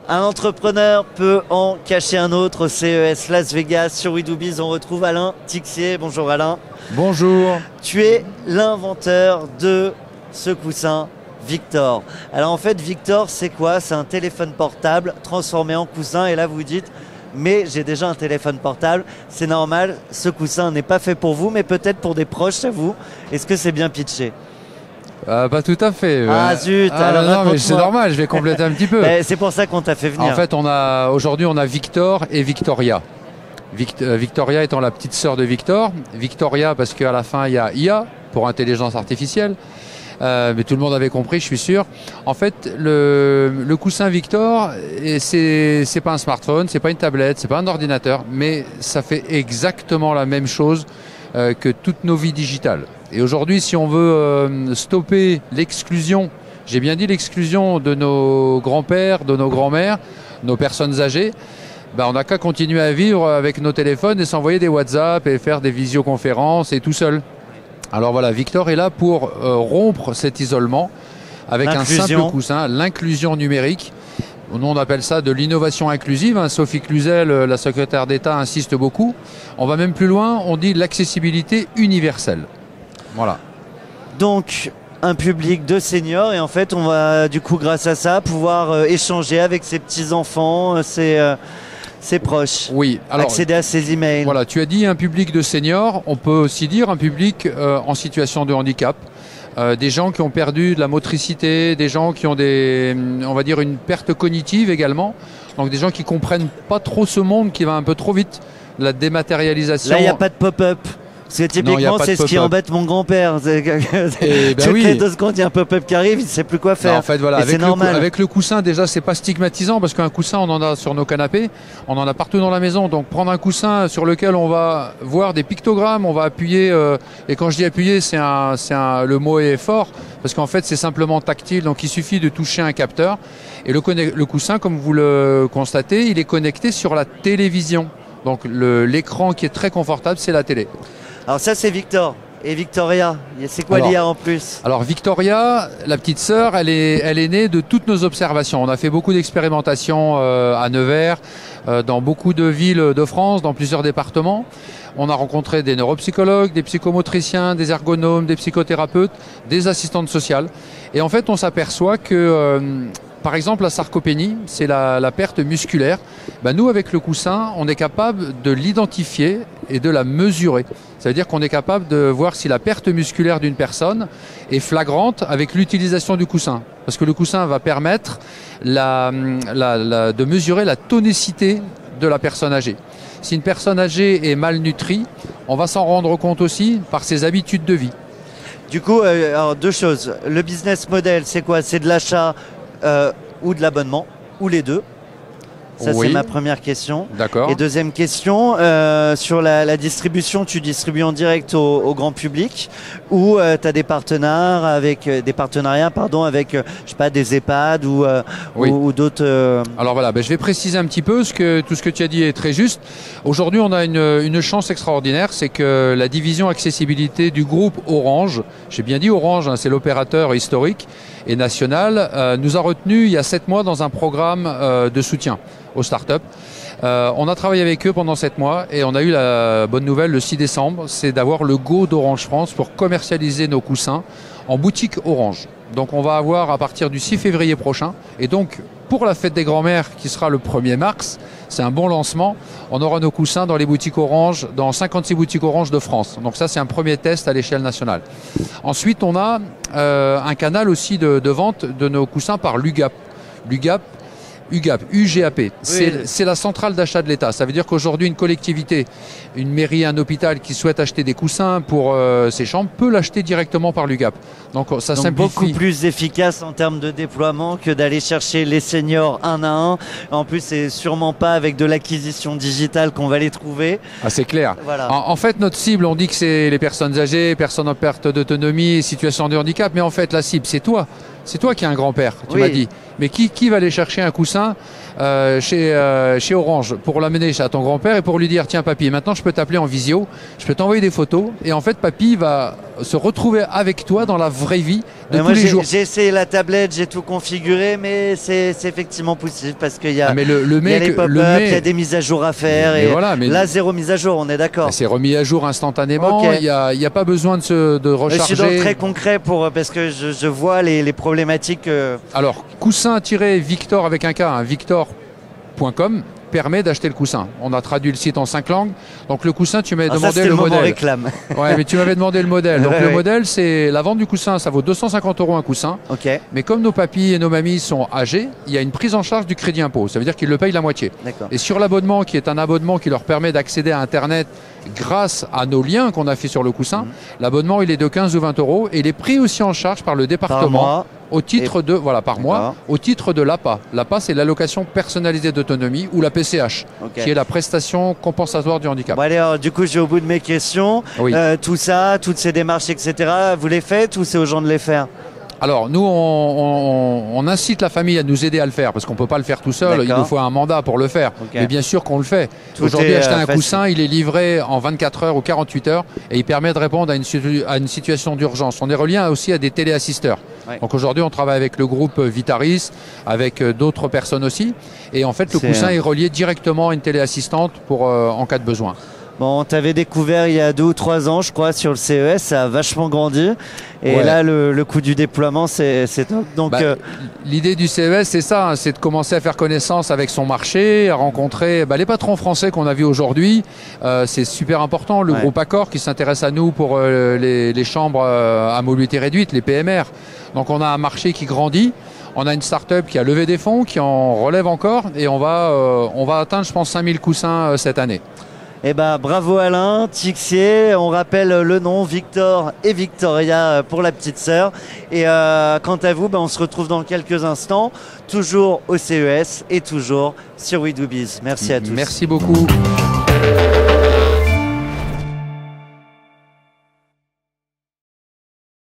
Un entrepreneur peut en cacher un autre au CES Las Vegas. Sur We Do Biz, on retrouve Alain Tixier. Bonjour Alain. Bonjour. Tu es l'inventeur de ce coussin Victor. Alors en fait, Victor, c'est quoi? C'est un téléphone portable transformé en coussin. Et là, vous vous dites, mais j'ai déjà un téléphone portable. C'est normal, ce coussin n'est pas fait pour vous, mais peut-être pour des proches à vous. Est-ce que c'est bien pitché? Pas tout à fait. Ah zut, alors non, mais c'est normal, je vais compléter un petit peu. C'est pour ça qu'on t'a fait venir. En fait, aujourd'hui, on a Victor et Victoria. Victoria étant la petite sœur de Victor. Victoria parce qu'à la fin, il y a IA pour intelligence artificielle. Mais tout le monde avait compris, je suis sûr. En fait, le coussin Victor, c'est pas un smartphone, c'est pas une tablette, c'est pas un ordinateur, mais ça fait exactement la même chose que toutes nos vies digitales. Et aujourd'hui, si on veut stopper l'exclusion, j'ai bien dit l'exclusion de nos grands-pères, de nos grands-mères, nos personnes âgées, on n'a qu'à continuer à vivre avec nos téléphones et s'envoyer des WhatsApp et faire des visioconférences et tout seul. Alors voilà, Victor est là pour rompre cet isolement avec un simple coussin, l'inclusion numérique. Nous, on appelle ça de l'innovation inclusive. Sophie Cluzel, la secrétaire d'État, insiste beaucoup. On va même plus loin, on dit l'accessibilité universelle. Voilà. Donc, un public de seniors et en fait, on va du coup, grâce à ça, pouvoir échanger avec ses petits-enfants, ses proches. Oui. Alors, accéder à ses emails. Voilà, tu as dit un public de seniors, on peut aussi dire un public en situation de handicap. Des gens qui ont perdu de la motricité, des gens qui ont on va dire une perte cognitive également. Donc des gens qui comprennent pas trop ce monde qui va un peu trop vite. La dématérialisation. Là, il n'y a pas de pop-up. Parce que typiquement, c'est ce qui embête mon grand-père. Toutes les 2 secondes, il y a un pop-up qui arrive, il ne sait plus quoi faire. Non, en fait, voilà, c'est normal. Avec le coussin, déjà, c'est pas stigmatisant parce qu'un coussin, on en a sur nos canapés, on en a partout dans la maison. Donc, prendre un coussin sur lequel on va voir des pictogrammes, on va appuyer. Et quand je dis appuyer, le mot est fort parce qu'en fait, c'est simplement tactile. Donc, il suffit de toucher un capteur. Et le coussin, comme vous le constatez, il est connecté sur la télévision. Donc, l'écran qui est très confortable, c'est la télé. Alors ça c'est Victor. Et Victoria, c'est quoi l'IA en plus? Alors Victoria, la petite sœur, elle est née de toutes nos observations. On a fait beaucoup d'expérimentations à Nevers, dans beaucoup de villes de France, dans plusieurs départements. On a rencontré des neuropsychologues, des psychomotriciens, des ergonomes, des psychothérapeutes, des assistantes sociales. Et en fait, on s'aperçoit que par exemple, la sarcopénie, c'est la perte musculaire. Nous, avec le coussin, on est capable de l'identifier et de la mesurer. Ça veut dire qu'on est capable de voir si la perte musculaire d'une personne est flagrante avec l'utilisation du coussin. Parce que le coussin va permettre de mesurer la tonicité de la personne âgée. Si une personne âgée est malnutrie, on va s'en rendre compte aussi par ses habitudes de vie. Du coup, alors 2 choses. Le business model, c'est quoi? C'est de l'achat ou de l'abonnement, ou les deux? Ça, oui. C'est ma première question. D'accord. Et deuxième question, sur la distribution, tu distribues en direct au grand public ou tu as des partenariats avec, je sais pas, des EHPAD ou d'autres... Alors voilà, je vais préciser un petit peu tout ce que tu as dit est très juste. Aujourd'hui, on a une chance extraordinaire, c'est que la division accessibilité du groupe Orange, j'ai bien dit Orange, c'est l'opérateur historique et national, nous a retenus il y a 7 mois dans un programme de soutien aux startups. On a travaillé avec eux pendant 7 mois et on a eu la bonne nouvelle le 6 décembre, c'est d'avoir le go d'Orange France pour commercialiser nos coussins en boutique Orange. Donc on va avoir à partir du 6 février prochain et donc pour la fête des grands-mères qui sera le 1er mars, c'est un bon lancement, on aura nos coussins dans les boutiques Orange, dans 56 boutiques Orange de France. Donc ça c'est un premier test à l'échelle nationale. Ensuite on a un canal aussi de vente de nos coussins par l'UGAP. UGAP, c'est la centrale d'achat de l'État. Ça veut dire qu'aujourd'hui, une collectivité, une mairie, un hôpital qui souhaite acheter des coussins pour ses chambres peut l'acheter directement par l'UGAP. Donc ça simplifie. Beaucoup plus efficace en termes de déploiement que d'aller chercher les seniors un à un. En plus, c'est sûrement pas avec de l'acquisition digitale qu'on va les trouver. Ah, c'est clair. Voilà. En fait, notre cible, on dit que c'est les personnes âgées, personnes en perte d'autonomie, situation de handicap, mais en fait, la cible, c'est toi. C'est toi qui es un grand-père, tu m'as dit. Mais qui va aller chercher un coussin chez Orange pour l'amener à ton grand-père et pour lui dire tiens papy, maintenant je peux t'appeler en visio, je peux t'envoyer des photos et en fait papy va se retrouver avec toi dans la vraie vie de tous moi, les jours. J'ai essayé la tablette, j'ai tout configuré, mais c'est effectivement possible parce qu'il y a, mais il y a les pop-up, il y a des mises à jour à faire. Et voilà, mais là, zéro mise à jour, on est d'accord. C'est remis à jour instantanément, il n'y a pas besoin de recharger. Je suis donc très concret parce que je vois les problématiques. Alors, coussin-victor avec un K, hein, victor.com permet d'acheter le coussin. On a traduit le site en 5 langues. Donc le coussin, tu m'avais demandé le modèle. Réclame. Ouais, mais tu m'avais demandé le modèle. Donc le modèle, c'est la vente du coussin, ça vaut 250 € un coussin. Okay. Mais comme nos papis et nos mamies sont âgés, il y a une prise en charge du crédit impôt. Ça veut dire qu'ils le payent la moitié. Et sur l'abonnement, qui est un abonnement qui leur permet d'accéder à Internet grâce à nos liens qu'on a fait sur le coussin, l'abonnement il est de 15 ou 20 € et il est pris aussi en charge par le département. Au titre de, par mois, au titre de l'APA. L'APA, c'est l'allocation personnalisée d'autonomie ou la PCH, qui est la prestation compensatoire du handicap. Bon, allez, alors, du coup, j'ai au bout de mes questions. Oui. Tout ça, toutes ces démarches, etc., vous les faites ou c'est aux gens de les faire ? Alors, nous, on incite la famille à nous aider à le faire parce qu'on ne peut pas le faire tout seul. Il nous faut un mandat pour le faire. Mais bien sûr qu'on le fait. Aujourd'hui, acheter un coussin, il est livré en 24 heures ou 48 heures et il permet de répondre à une situation d'urgence. On est relié aussi à des téléassisteurs. Donc aujourd'hui, on travaille avec le groupe Vitaris, avec d'autres personnes aussi. Et en fait, le coussin est relié directement à une téléassistante en cas de besoin. Bon, tu avais découvert il y a 2 ou 3 ans, je crois, sur le CES, ça a vachement grandi. Et là, le coût du déploiement, c'est top. Donc, l'idée du CES, c'est ça, hein, c'est de commencer à faire connaissance avec son marché, à rencontrer les patrons français qu'on a vus aujourd'hui. C'est super important. Le groupe Accor qui s'intéresse à nous pour les chambres à mobilité réduite, les PMR. Donc, on a un marché qui grandit. On a une start-up qui a levé des fonds, qui en relève encore. Et on va atteindre, je pense, 5000 coussins cette année. Eh ben, bravo Alain, Tixier, on rappelle le nom, Victor et Victoria pour la petite sœur. Et quant à vous, on se retrouve dans quelques instants, toujours au CES et toujours sur We Do Biz. Merci à tous. Merci beaucoup.